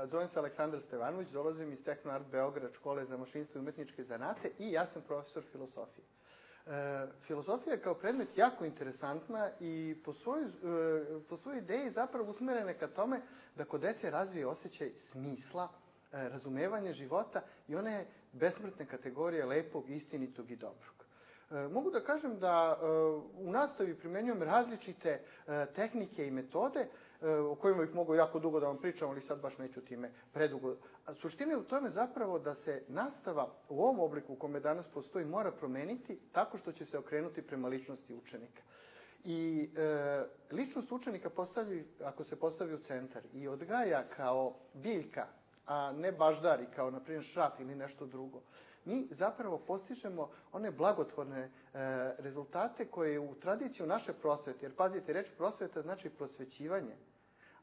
Zovem se Aleksandar Stevanović, dolazim iz Tehno Art Beograd, škole za mašinstvo i umetničke zanate i ja sam profesor filosofije. Filosofija je kao predmet jako interesantna i po svojoj ideji zapravo usmerena ka tome da kod dece razvije osjećaj smisla, razumevanje života i one besmrtne kategorije lepog, istinitog i dobrog. Mogu da kažem da u nastavi primenjujem različite tehnike i metode o kojima bih mogao jako dugo da vam pričam, ali sad baš neću time predugo. Suština je u tome zapravo da se nastava u ovom obliku u kome danas postoji mora promeniti tako što će se okrenuti prema ličnosti učenika. I ličnost učenika ako se postavi u centar i odgaja kao biljka, a ne baždari kao, na primjer, šraf ili nešto drugo, mi zapravo postižemo one blagotvorne rezultate koje u tradiciju naše prosvete, jer pazite, reč prosveta znači prosvećivanje,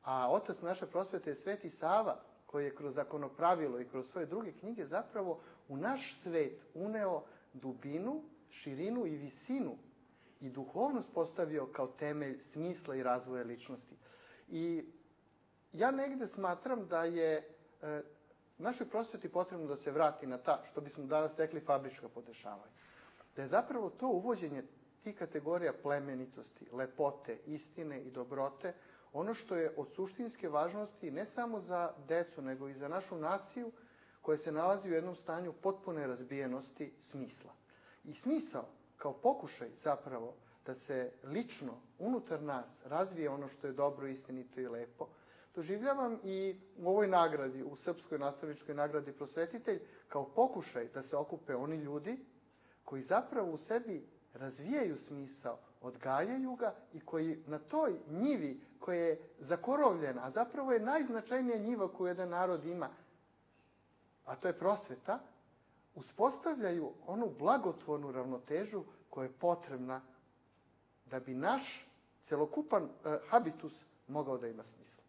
a otac naše prosvete je Sveti Sava, koji je kroz Zakonopravilo i kroz svoje druge knjige zapravo u naš svet uneo dubinu, širinu i visinu i duhovnost postavio kao temelj smisla i razvoja ličnosti. I ja negde smatram da je našoj prosveti potrebno da se vrati na ta, što bismo danas rekli, fabrička podešavanja. Da je zapravo to uvođenje tih kategorija plemenitosti, lepote, istine i dobrote ono što je od suštinske važnosti ne samo za decu, nego i za našu naciju koja se nalazi u jednom stanju potpune razbijenosti smisla. I smisao kao pokušaj zapravo da se lično unutar nas razvije ono što je dobro, istinito i lepo, doživljavam i u ovoj nagradi, u Srpskoj nastavničkoj nagradi Prosvetitelj, kao pokušaj da se okupe oni ljudi koji zapravo u sebi razvijaju smisao, odgajaju ga i koji na toj njivi koja je zakorovljena, a zapravo je najznačajnija njiva koju jedan narod ima, a to je prosveta, uspostavljaju onu blagotvornu ravnotežu koja je potrebna da bi naš celokupan habitus mogao da ima smisla.